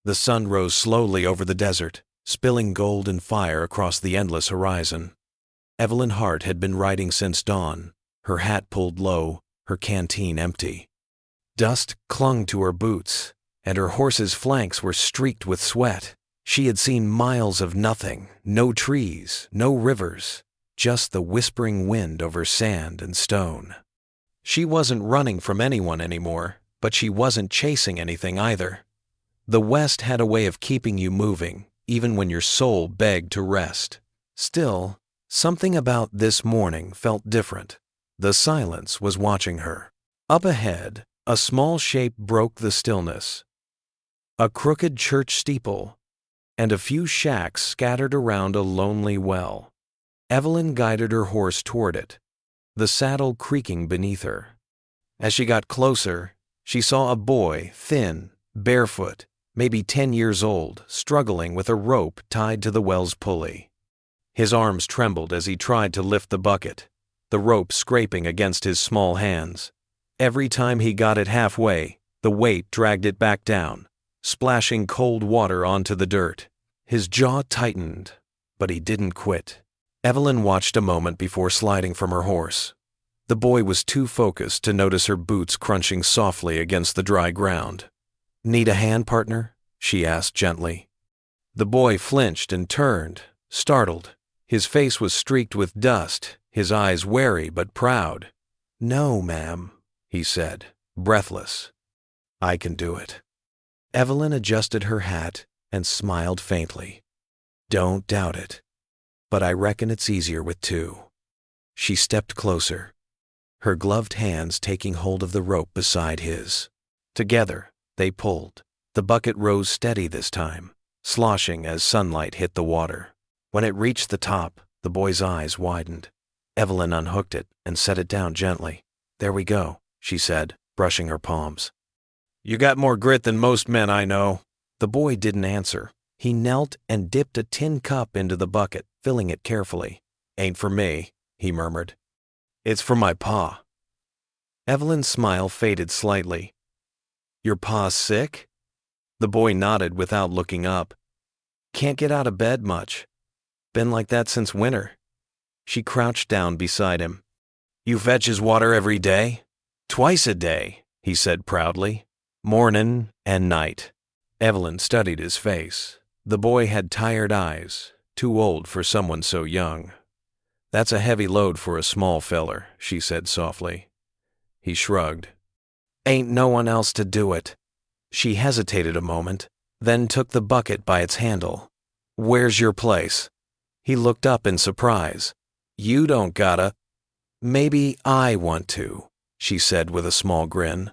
The sun rose slowly over the desert, spilling gold and fire across the endless horizon. Evelyn Hart had been riding since dawn, her hat pulled low, her canteen empty. Dust clung to her boots, and her horse's flanks were streaked with sweat. She had seen miles of nothing, no trees, no rivers, just the whispering wind over sand and stone. She wasn't running from anyone anymore, but she wasn't chasing anything either. The West had a way of keeping you moving, even when your soul begged to rest. Still, something about this morning felt different. The silence was watching her. Up ahead, a small shape broke the stillness. A crooked church steeple, and a few shacks scattered around a lonely well. Evelyn guided her horse toward it, the saddle creaking beneath her. As she got closer, she saw a boy, thin, barefoot, maybe 10 years old, struggling with a rope tied to the well's pulley. His arms trembled as he tried to lift the bucket, the rope scraping against his small hands. Every time he got it halfway, the weight dragged it back down, splashing cold water onto the dirt. His jaw tightened, but he didn't quit. Evelyn watched a moment before sliding from her horse. The boy was too focused to notice her boots crunching softly against the dry ground. "Need a hand, partner?" she asked gently. The boy flinched and turned, startled. His face was streaked with dust, his eyes wary but proud. "No, ma'am," he said, breathless. "I can do it." Evelyn adjusted her hat and smiled faintly. "Don't doubt it, but I reckon it's easier with two." She stepped closer, her gloved hands taking hold of the rope beside his. Together, they pulled. The bucket rose steady this time, sloshing as sunlight hit the water. When it reached the top, the boy's eyes widened. Evelyn unhooked it and set it down gently. "There we go," she said, brushing her palms. "You got more grit than most men I know." The boy didn't answer. He knelt and dipped a tin cup into the bucket, filling it carefully. "Ain't for me," he murmured. "It's for my pa." Evelyn's smile faded slightly. "Your pa's sick?" The boy nodded without looking up. "Can't get out of bed much. Been like that since winter." She crouched down beside him. "You fetch his water every day?" "Twice a day," he said proudly. "Mornin' and night." Evelyn studied his face. The boy had tired eyes, too old for someone so young. "That's a heavy load for a small feller," she said softly. He shrugged. "Ain't no one else to do it." She hesitated a moment, then took the bucket by its handle. "Where's your place?" He looked up in surprise. "You don't gotta." "Maybe I want to," she said with a small grin.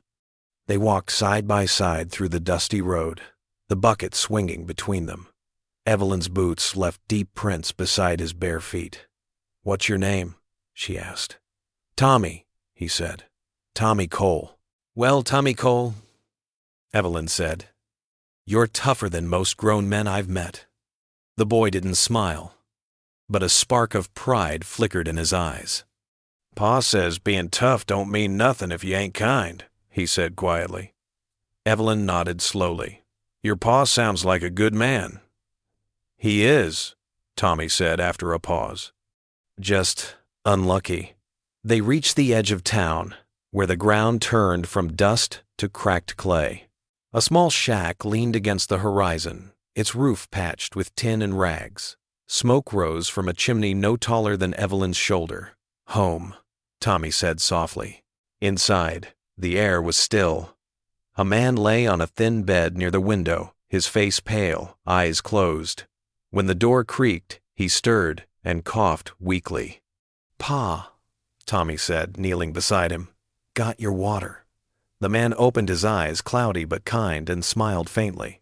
They walked side by side through the dusty road, the bucket swinging between them. Evelyn's boots left deep prints beside his bare feet. "What's your name?" she asked. "Tommy," he said. "Tommy Cole." "Well, Tommy Cole," Evelyn said, "you're tougher than most grown men I've met." The boy didn't smile, but a spark of pride flickered in his eyes. "Pa says being tough don't mean nothing if you ain't kind," he said quietly. Evelyn nodded slowly. "Your pa sounds like a good man." "He is," Tommy said after a pause. "Just unlucky." They reached the edge of town, where the ground turned from dust to cracked clay. A small shack leaned against the horizon, its roof patched with tin and rags. Smoke rose from a chimney no taller than Evelyn's shoulder. "Home," Tommy said softly. Inside, the air was still. A man lay on a thin bed near the window, his face pale, eyes closed. When the door creaked, he stirred and coughed weakly. "Pa," Tommy said, kneeling beside him. "Got your water." The man opened his eyes, cloudy but kind, and smiled faintly.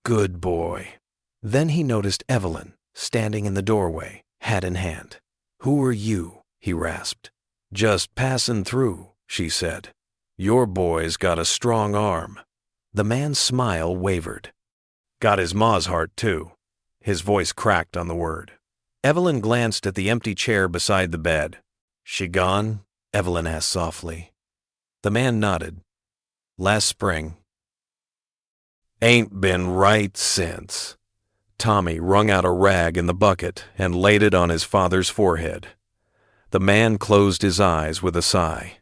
"Good boy." Then he noticed Evelyn, standing in the doorway, hat in hand. "Who are you?" he rasped. "Just passing through," she said. "Your boy's got a strong arm." The man's smile wavered. "Got his ma's heart, too." His voice cracked on the word. Evelyn glanced at the empty chair beside the bed. "She gone?" Evelyn asked softly. The man nodded. "Last spring." Ain't been right since. Tommy wrung out a rag in the bucket and laid it on his father's forehead. The man closed his eyes with a sigh.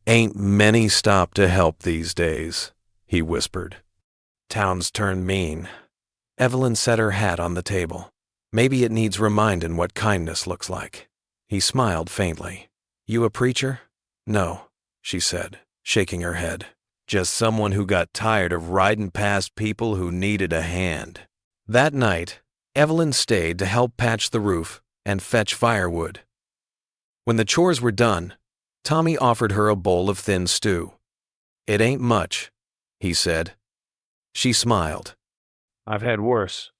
Ain't many stop to help these days, he whispered. Town's turned mean. Evelyn set her hat on the table. Maybe it needs remindin' what kindness looks like. He smiled faintly. You a preacher? No, she said, shaking her head. Just someone who got tired of riding past people who needed a hand. That night, Evelyn stayed to help patch the roof and fetch firewood. When the chores were done, Tommy offered her a bowl of thin stew. It ain't much, he said. She smiled. I've had worse.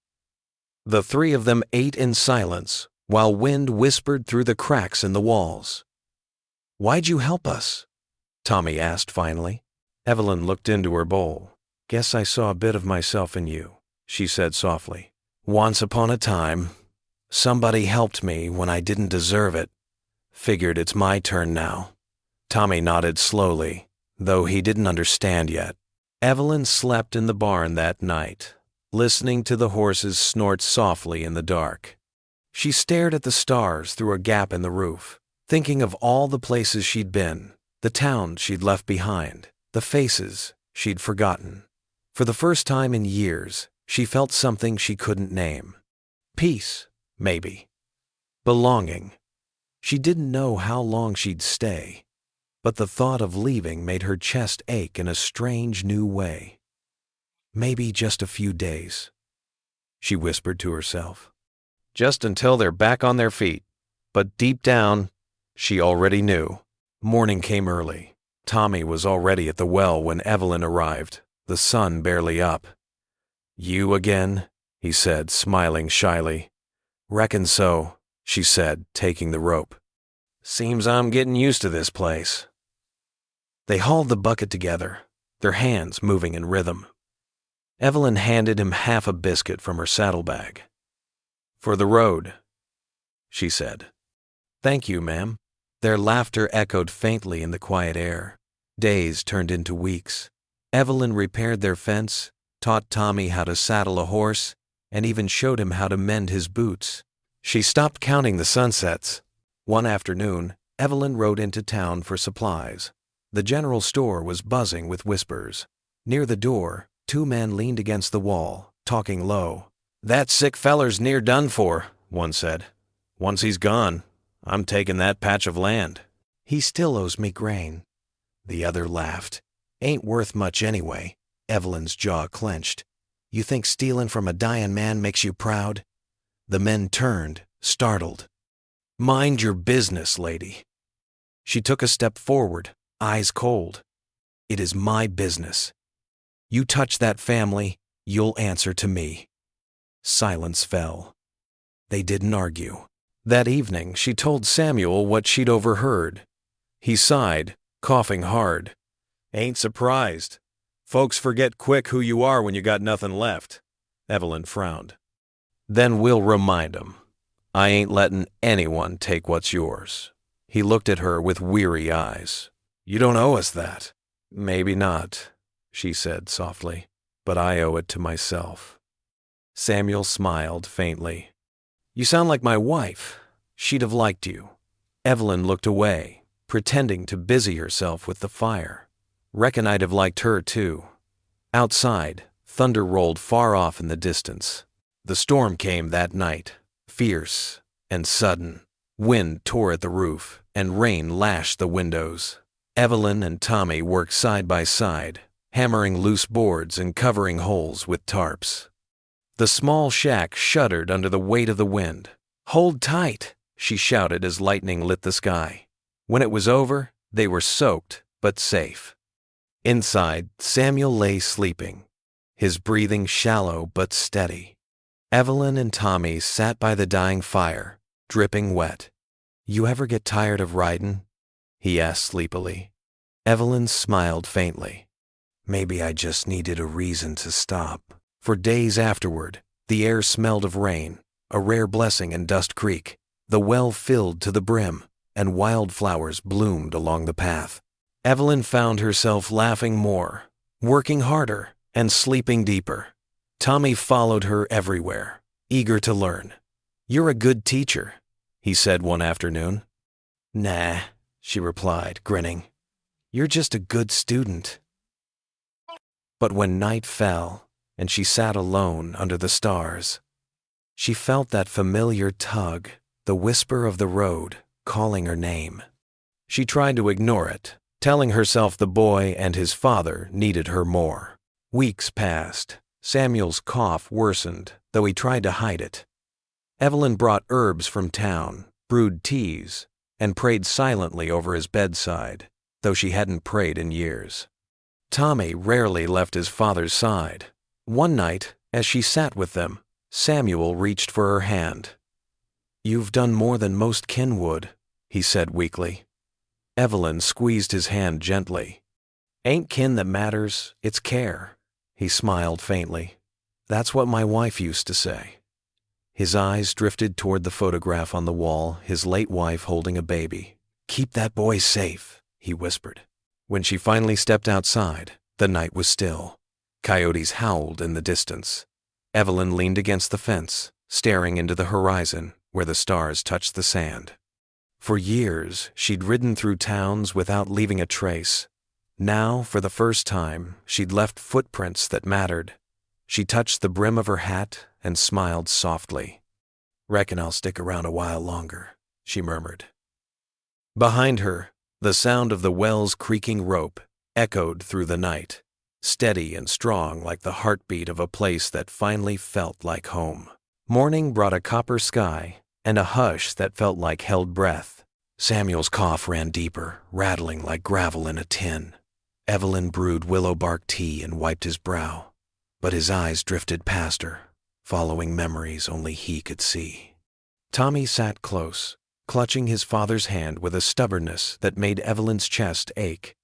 The three of them ate in silence while wind whispered through the cracks in the walls. Why'd you help us? Tommy asked finally. Evelyn looked into her bowl. Guess I saw a bit of myself in you, she said softly. Once upon a time, somebody helped me when I didn't deserve it. Figured it's my turn now. Tommy nodded slowly, though he didn't understand yet. Evelyn slept in the barn that night, listening to the horses snort softly in the dark. She stared at the stars through a gap in the roof, thinking of all the places she'd been, the towns she'd left behind, the faces she'd forgotten. For the first time in years, she felt something she couldn't name. Peace, maybe. Belonging. She didn't know how long she'd stay, but the thought of leaving made her chest ache in a strange new way. Maybe just a few days, she whispered to herself. Just until they're back on their feet. But deep down, she already knew. Morning came early. Tommy was already at the well when Evelyn arrived, the sun barely up. You again? He said, smiling shyly. Reckon so, she said, taking the rope. Seems I'm getting used to this place. They hauled the bucket together, their hands moving in rhythm. Evelyn handed him half a biscuit from her saddlebag. For the road, she said. Thank you, ma'am. Their laughter echoed faintly in the quiet air. Days turned into weeks. Evelyn repaired their fence, taught Tommy how to saddle a horse, and even showed him how to mend his boots. She stopped counting the sunsets. One afternoon, Evelyn rode into town for supplies. The general store was buzzing with whispers. Near the door, two men leaned against the wall, talking low. That sick feller's near done for, one said. Once he's gone, I'm taking that patch of land. He still owes me grain. The other laughed. Ain't worth much anyway. Evelyn's jaw clenched. You think stealing from a dying man makes you proud? The men turned, startled. Mind your business, lady. She took a step forward, eyes cold. It is my business. You touch that family, you'll answer to me. Silence fell. They didn't argue. That evening, she told Samuel what she'd overheard. He sighed, coughing hard. Ain't surprised. Folks forget quick who you are when you got nothing left. Evelyn frowned. Then we'll remind 'em. I ain't letting anyone take what's yours. He looked at her with weary eyes. You don't owe us that. Maybe not, she said softly, but I owe it to myself. Samuel smiled faintly. You sound like my wife. She'd have liked you. Evelyn looked away, pretending to busy herself with the fire. Reckon I'd have liked her too. Outside, thunder rolled far off in the distance. The storm came that night, fierce and sudden. Wind tore at the roof, and rain lashed the windows. Evelyn and Tommy worked side by side, hammering loose boards and covering holes with tarps. The small shack shuddered under the weight of the wind. Hold tight, she shouted as lightning lit the sky. When it was over, they were soaked but safe. Inside, Samuel lay sleeping, his breathing shallow but steady. Evelyn and Tommy sat by the dying fire, dripping wet. You ever get tired of riding? He asked sleepily. Evelyn smiled faintly. Maybe I just needed a reason to stop. For days afterward, the air smelled of rain, a rare blessing in Dust Creek. The well filled to the brim, and wildflowers bloomed along the path. Evelyn found herself laughing more, working harder, and sleeping deeper. Tommy followed her everywhere, eager to learn. "You're a good teacher," he said one afternoon. "Nah," she replied, grinning. "You're just a good student." But when night fell and she sat alone under the stars, she felt that familiar tug, the whisper of the road calling her name. She tried to ignore it, telling herself the boy and his father needed her more. Weeks passed. Samuel's cough worsened, though he tried to hide it. Evelyn brought herbs from town, brewed teas, and prayed silently over his bedside, though she hadn't prayed in years. Tommy rarely left his father's side. One night, as she sat with them, Samuel reached for her hand. "You've done more than most kin would," he said weakly. Evelyn squeezed his hand gently. "Ain't kin that matters, it's care," he smiled faintly. "That's what my wife used to say." His eyes drifted toward the photograph on the wall, his late wife holding a baby. "Keep that boy safe," he whispered. When she finally stepped outside, the night was still. Coyotes howled in the distance. Evelyn leaned against the fence, staring into the horizon where the stars touched the sand. For years, she'd ridden through towns without leaving a trace. Now, for the first time, she'd left footprints that mattered. She touched the brim of her hat and smiled softly. "Reckon I'll stick around a while longer," she murmured. Behind her, the sound of the well's creaking rope echoed through the night, steady and strong like the heartbeat of a place that finally felt like home. Morning brought a copper sky and a hush that felt like held breath. Samuel's cough ran deeper, rattling like gravel in a tin. Evelyn brewed willow bark tea and wiped his brow, but his eyes drifted past her, following memories only he could see. Tommy sat close, clutching his father's hand with a stubbornness that made Evelyn's chest ache.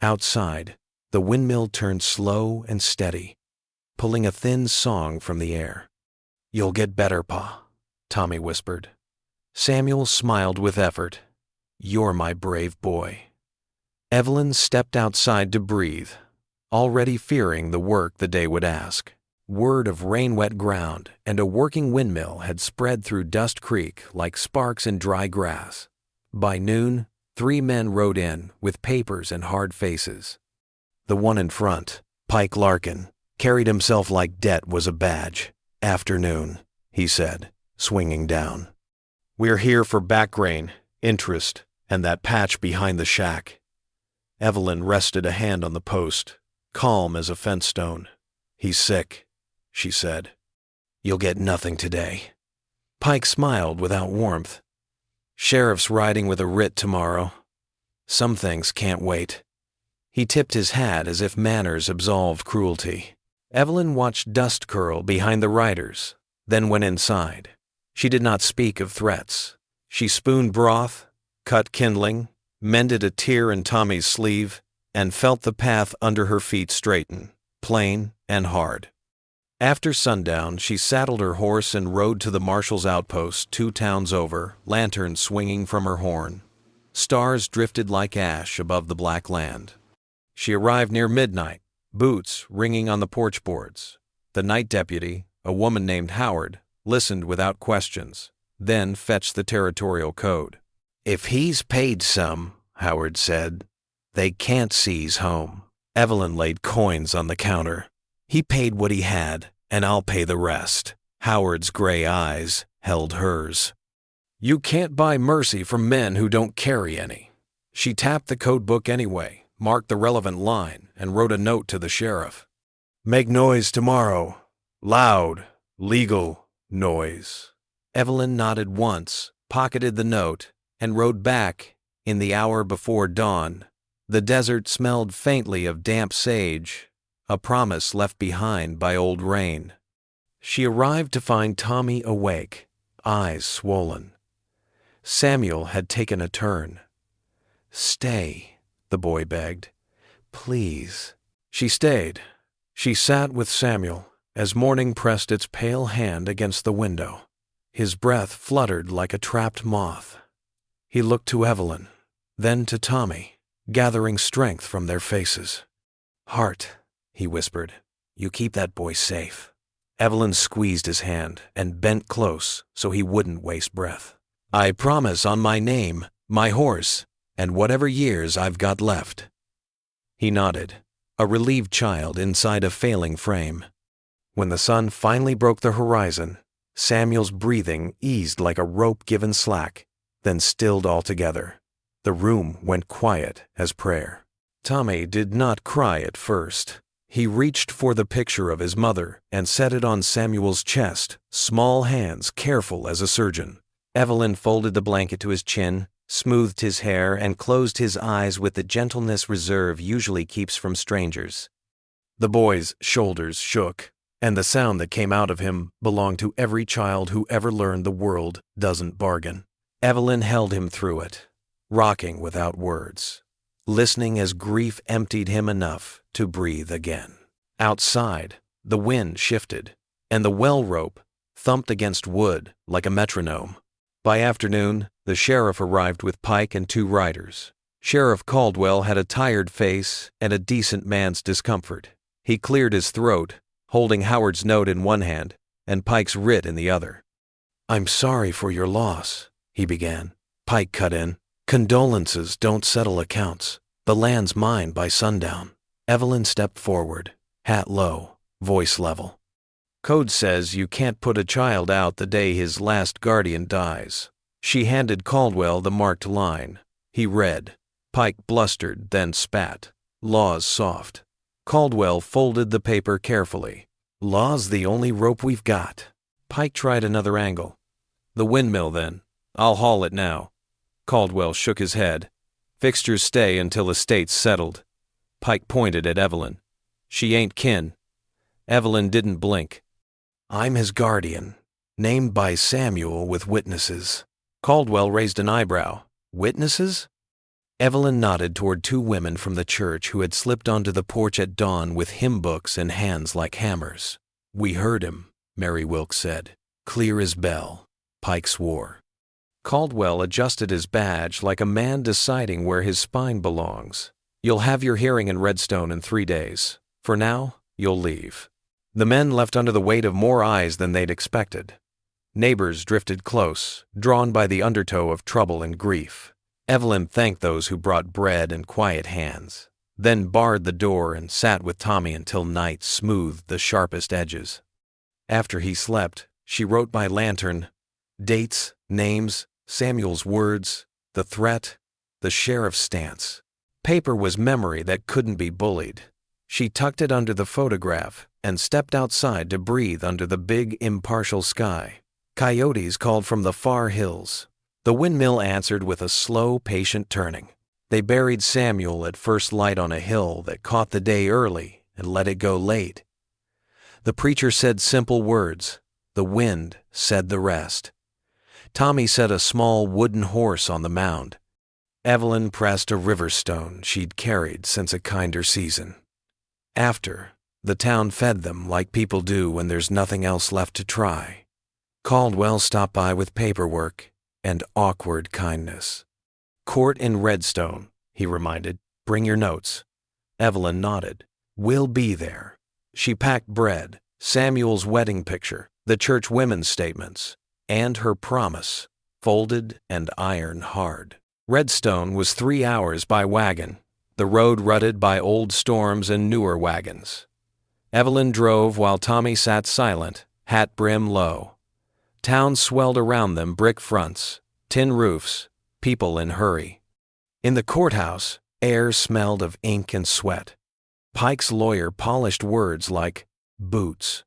Outside, the windmill turned slow and steady, pulling a thin song from the air. "You'll get better, Pa," Tommy whispered. Samuel smiled with effort. "You're my brave boy." Evelyn stepped outside to breathe, already fearing the work the day would ask. Word of rain-wet ground and a working windmill had spread through Dust Creek like sparks in dry grass. By noon, 3 men rode in with papers and hard faces. The one in front, Pike Larkin, carried himself like debt was a badge. "Afternoon," he said, swinging down. "We're here for back grain, interest, and that patch behind the shack." Evelyn rested a hand on the post, calm as a fence stone. "He's sick," she said. "You'll get nothing today." Pike smiled without warmth. "Sheriff's riding with a writ tomorrow. Some things can't wait." He tipped his hat as if manners absolved cruelty. Evelyn watched dust curl behind the riders, then went inside. She did not speak of threats. She spooned broth, cut kindling, mended a tear in Tommy's sleeve, and felt the path under her feet straighten, plain and hard. After sundown, she saddled her horse and rode to the marshal's outpost 2 towns over, lantern swinging from her horn. Stars drifted like ash above the black land. She arrived near midnight, boots ringing on the porch boards. The night deputy, a woman named Howard, listened without questions, then fetched the territorial code. "If he's paid some," Howard said, "they can't seize home." Evelyn laid coins on the counter. "He paid what he had, and I'll pay the rest." Howard's gray eyes held hers. "You can't buy mercy from men who don't carry any." She tapped the code book anyway, marked the relevant line, and wrote a note to the sheriff. "Make noise tomorrow. Loud, legal noise." Evelyn nodded once, pocketed the note, and rode back in the hour before dawn. The desert smelled faintly of damp sage, a promise left behind by old rain. She arrived to find Tommy awake, eyes swollen. Samuel had taken a turn. "Stay," the boy begged. "Please." She stayed. She sat with Samuel as morning pressed its pale hand against the window. His breath fluttered like a trapped moth. He looked to Evelyn, then to Tommy, gathering strength from their faces. "Heart," he whispered. "You keep that boy safe." Evelyn squeezed his hand and bent close so he wouldn't waste breath. "I promise on my name, my horse, and whatever years I've got left." He nodded, a relieved child inside a failing frame. When the sun finally broke the horizon, Samuel's breathing eased like a rope given slack, then stilled altogether. The room went quiet as prayer. Tommy did not cry at first. He reached for the picture of his mother and set it on Samuel's chest, small hands careful as a surgeon. Evelyn folded the blanket to his chin, smoothed his hair, and closed his eyes with the gentleness reserve usually keeps from strangers. The boy's shoulders shook, and the sound that came out of him belonged to every child who ever learned the world doesn't bargain. Evelyn held him through it, rocking without words, listening as grief emptied him enough to breathe again. Outside, the wind shifted, and the well rope thumped against wood like a metronome. By afternoon, the sheriff arrived with Pike and 2 riders. Sheriff Caldwell had a tired face and a decent man's discomfort. He cleared his throat, holding Howard's note in one hand and Pike's writ in the other. "I'm sorry for your loss," he began. Pike cut in. "Condolences don't settle accounts. The land's mine by sundown." Evelyn stepped forward, hat low, voice level. "Code says you can't put a child out the day his last guardian dies." She handed Caldwell the marked line. He read. Pike blustered, then spat. "Law's soft." Caldwell folded the paper carefully. "Law's the only rope we've got." Pike tried another angle. "The windmill, then. I'll haul it now." Caldwell shook his head. "Fixtures stay until estate's settled." Pike pointed at Evelyn. "She ain't kin." Evelyn didn't blink. "I'm his guardian, named by Samuel with witnesses." Caldwell raised an eyebrow. "Witnesses?" Evelyn nodded toward 2 women from the church who had slipped onto the porch at dawn with hymn books and hands like hammers. "We heard him," Mary Wilkes said. "Clear as bell." Pike swore. Caldwell adjusted his badge like a man deciding where his spine belongs. "You'll have your hearing in Redstone in 3 days. For now, you'll leave." The men left under the weight of more eyes than they'd expected. Neighbors drifted close, drawn by the undertow of trouble and grief. Evelyn thanked those who brought bread and quiet hands, then barred the door and sat with Tommy until night smoothed the sharpest edges. After he slept, she wrote by lantern, dates, names, Samuel's words, the threat, the sheriff's stance. Paper was memory that couldn't be bullied. She tucked it under the photograph and stepped outside to breathe under the big, impartial sky. Coyotes called from the far hills. The windmill answered with a slow, patient turning. They buried Samuel at first light on a hill that caught the day early and let it go late. The preacher said simple words. The wind said the rest. Tommy set a small wooden horse on the mound. Evelyn pressed a river stone she'd carried since a kinder season. After, the town fed them like people do when there's nothing else left to try. Caldwell stopped by with paperwork and awkward kindness. "Court in Redstone," he reminded. "Bring your notes." Evelyn nodded. "We'll be there." She packed bread, Samuel's wedding picture, the church women's statements, and her promise, folded and iron hard. Redstone was 3 hours by wagon, the road rutted by old storms and newer wagons. Evelyn drove while Tommy sat silent, hat brim low. Town swelled around them, brick fronts, tin roofs, people in hurry. In the courthouse, air smelled of ink and sweat. Pike's lawyer polished words like boots.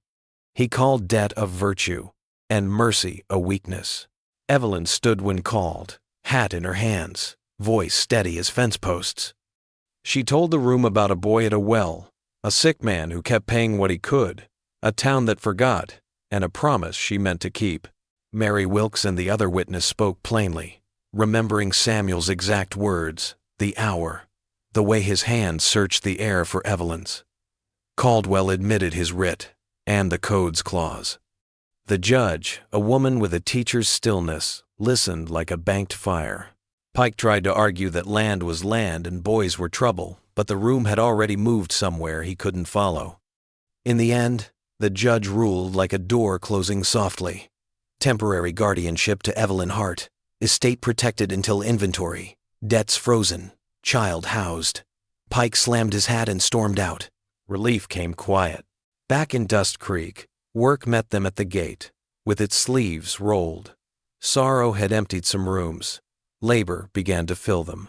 He called debt a virtue and mercy a weakness. Evelyn stood when called, hat in her hands, voice steady as fence posts. She told the room about a boy at a well, a sick man who kept paying what he could, a town that forgot, and a promise she meant to keep. Mary Wilkes and the other witness spoke plainly, remembering Samuel's exact words, the hour, the way his hand searched the air for Evelyn's. Caldwell admitted his writ and the code's clause. The judge, a woman with a teacher's stillness, listened like a banked fire. Pike tried to argue that land was land and boys were trouble, but the room had already moved somewhere he couldn't follow. In the end, the judge ruled like a door closing softly. Temporary guardianship to Evelyn Hart, estate protected until inventory, debts frozen, child housed. Pike slammed his hat and stormed out. Relief came quiet. Back in Dust Creek, work met them at the gate, with its sleeves rolled. Sorrow had emptied some rooms. Labor began to fill them.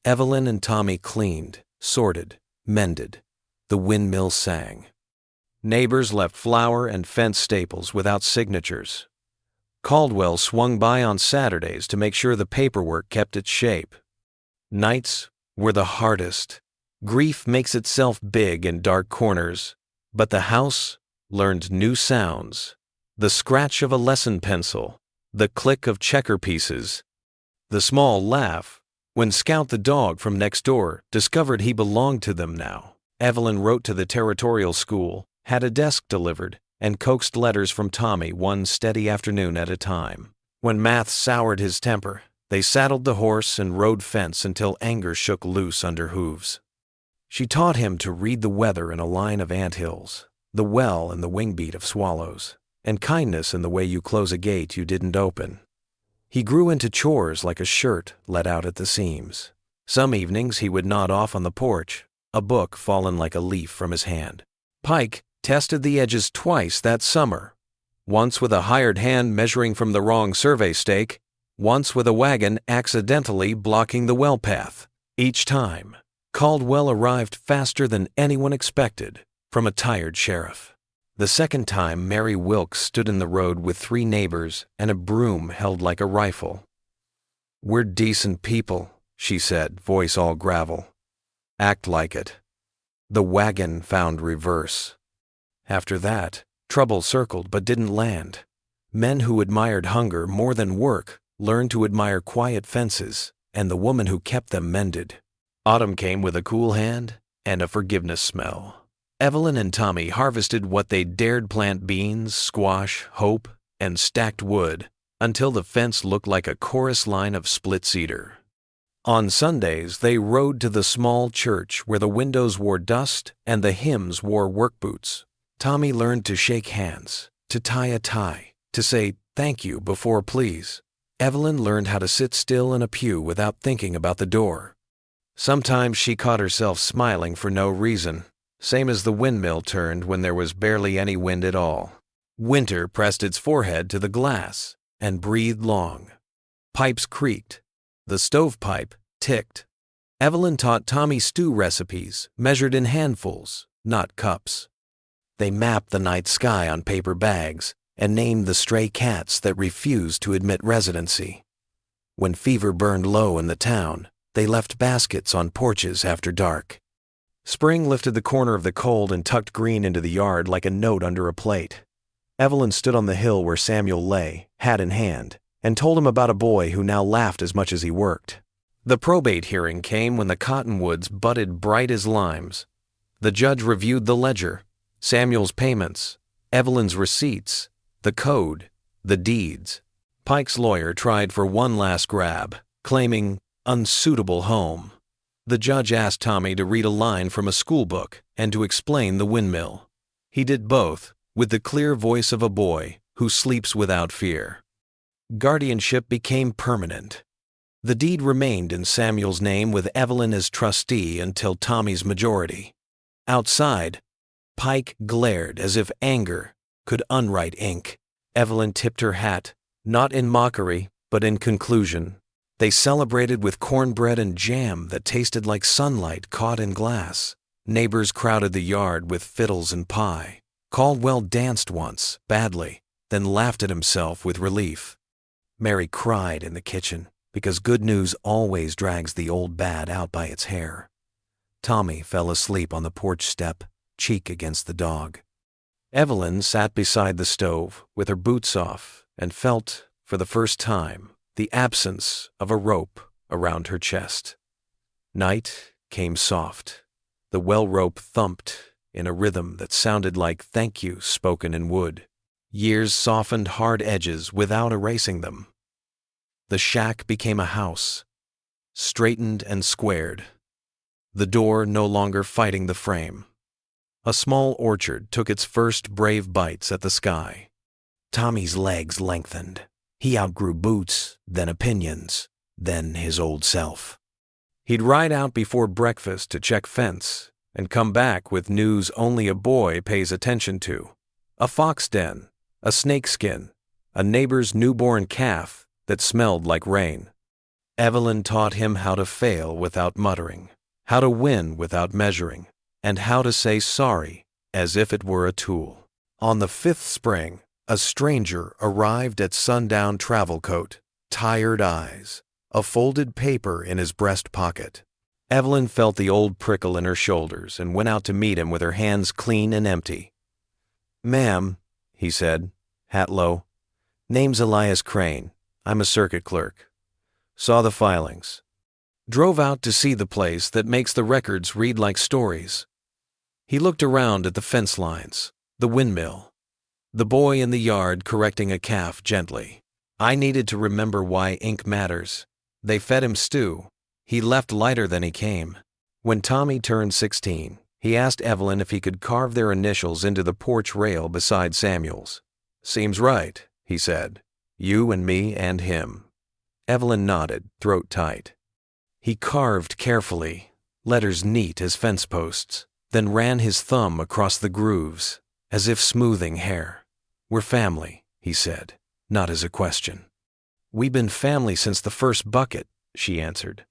Evelyn and Tommy cleaned, sorted, mended. The windmill sang. Neighbors left flour and fence staples without signatures. Caldwell swung by on Saturdays to make sure the paperwork kept its shape. Nights were the hardest. Grief makes itself big in dark corners, but the house learned new sounds. The scratch of a lesson pencil, the click of checker pieces, the small laugh when Scout the dog from next door discovered he belonged to them now. Evelyn wrote to the territorial school, had a desk delivered, and coaxed letters from Tommy one steady afternoon at a time. When math soured his temper, they saddled the horse and rode fence until anger shook loose under hooves. She taught him to read the weather in a line of anthills, the well in the wingbeat of swallows, and kindness in the way you close a gate you didn't open. He grew into chores like a shirt let out at the seams. Some evenings he would nod off on the porch, a book fallen like a leaf from his hand. Pike tested the edges twice that summer, once with a hired hand measuring from the wrong survey stake, once with a wagon accidentally blocking the well path. Each time, Caldwell arrived faster than anyone expected, from a tired sheriff. The second time, Mary Wilkes stood in the road with 3 neighbors and a broom held like a rifle. "We're decent people," she said, voice all gravel. "Act like it." The wagon found reverse. After that, trouble circled but didn't land. Men who admired hunger more than work learned to admire quiet fences, and the woman who kept them mended. Autumn came with a cool hand and a forgiveness smell. Evelyn and Tommy harvested what they dared: plant beans, squash, hope, and stacked wood, until the fence looked like a chorus line of split cedar. On Sundays, they rode to the small church where the windows wore dust and the hymns wore work boots. Tommy learned to shake hands, to tie a tie, to say thank you before please. Evelyn learned how to sit still in a pew without thinking about the door. Sometimes she caught herself smiling for no reason, same as the windmill turned when there was barely any wind at all. Winter pressed its forehead to the glass and breathed long. Pipes creaked. The stovepipe ticked. Evelyn taught Tommy stew recipes, measured in handfuls, not cups. They mapped the night sky on paper bags and named the stray cats that refused to admit residency. When fever burned low in the town, they left baskets on porches after dark. Spring lifted the corner of the cold and tucked green into the yard like a note under a plate. Evelyn stood on the hill where Samuel lay, hat in hand, and told him about a boy who now laughed as much as he worked. The probate hearing came when the cottonwoods budded bright as limes. The judge reviewed the ledger, Samuel's payments, Evelyn's receipts, the code, the deeds. Pike's lawyer tried for one last grab, claiming unsuitable home. The judge asked Tommy to read a line from a school book and to explain the windmill. He did both, with the clear voice of a boy who sleeps without fear. Guardianship became permanent. The deed remained in Samuel's name with Evelyn as trustee until Tommy's majority. Outside, Pike glared as if anger could unwrite ink. Evelyn tipped her hat, not in mockery, but in conclusion. They celebrated with cornbread and jam that tasted like sunlight caught in glass. Neighbors crowded the yard with fiddles and pie. Caldwell danced once, badly, then laughed at himself with relief. Mary cried in the kitchen, because good news always drags the old bad out by its hair. Tommy fell asleep on the porch step, cheek against the dog. Evelyn sat beside the stove, with her boots off, and felt, for the first time, the absence of a rope around her chest. Night came soft. The well rope thumped in a rhythm that sounded like thank you spoken in wood. Years softened hard edges without erasing them. The shack became a house, straightened and squared. the door no longer fighting the frame. A small orchard took its first brave bites at the sky. Tommy's legs lengthened. He outgrew boots, then opinions, then his old self. He'd ride out before breakfast to check fence and come back with news only a boy pays attention to. A fox den, a snakeskin, a neighbor's newborn calf that smelled like rain. Evelyn taught him how to fail without muttering, how to win without measuring, and how to say sorry as if it were a tool. On the 5th spring, a stranger arrived at sundown travel coat, tired eyes, a folded paper in his breast pocket. Evelyn felt the old prickle in her shoulders and went out to meet him with her hands clean and empty. "Ma'am," he said, hat low. "Name's Elias Crane. I'm a circuit clerk. Saw the filings. Drove out to see the place that makes the records read like stories." He looked around at the fence lines, the windmill, the boy in the yard correcting a calf gently. "I needed to remember why ink matters. They fed him stew. He left lighter than he came." When Tommy turned 16, he asked Evelyn if he could carve their initials into the porch rail beside Samuel's. "Seems right," he said. "You and me and him." Evelyn nodded, throat tight. He carved carefully, letters neat as fence posts, then ran his thumb across the grooves, as if smoothing hair. "We're family," he said, not as a question. "We been family since the first bucket," she answered.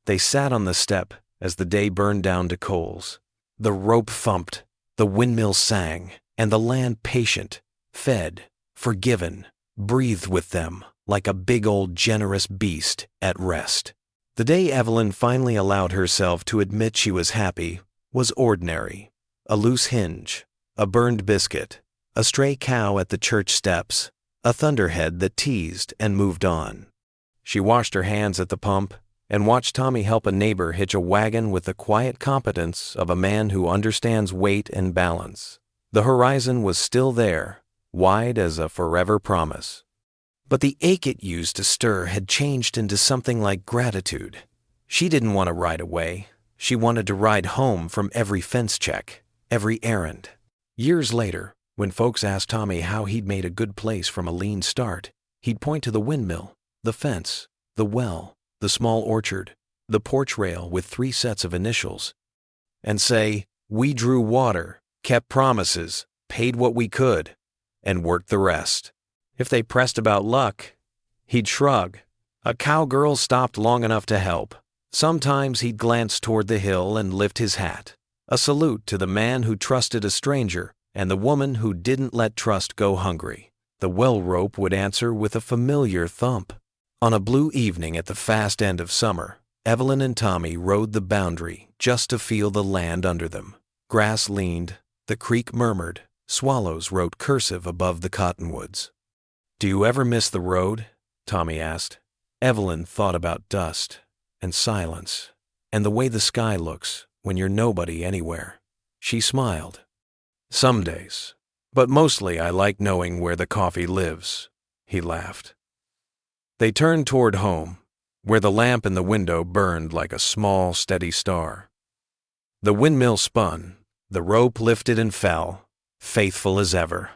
They sat on the step as the day burned down to coals. The rope thumped, the windmill sang, and the land patient, fed, forgiven, breathed with them like a big old generous beast at rest. The day Evelyn finally allowed herself to admit she was happy was ordinary. A loose hinge, a burned biscuit, a stray cow at the church steps, a thunderhead that teased and moved on. She washed her hands at the pump and watched Tommy help a neighbor hitch a wagon with the quiet competence of a man who understands weight and balance. The horizon was still there, wide as a forever promise. But the ache it used to stir had changed into something like gratitude. She didn't want to ride away. She wanted to ride home from every fence check, every errand. Years later, when folks asked Tommy how he'd made a good place from a lean start, he'd point to the windmill, the fence, the well, the small orchard, the porch rail with 3 sets of initials, and say, "We drew water, kept promises, paid what we could, and worked the rest." If they pressed about luck, he'd shrug. A cowgirl stopped long enough to help. Sometimes he'd glance toward the hill and lift his hat, a salute to the man who trusted a stranger and the woman who didn't let trust go hungry. The well rope would answer with a familiar thump. On a blue evening at the fast end of summer, Evelyn and Tommy rode the boundary just to feel the land under them. Grass leaned, the creek murmured, swallows wrote cursive above the cottonwoods. "Do you ever miss the road?" Tommy asked. Evelyn thought about dust and silence and the way the sky looks when you're nobody anywhere. She smiled. "Some days, but mostly I like knowing where the coffee lives," he laughed. They turned toward home, where the lamp in the window burned like a small, steady star. The windmill spun, the rope lifted and fell, faithful as ever.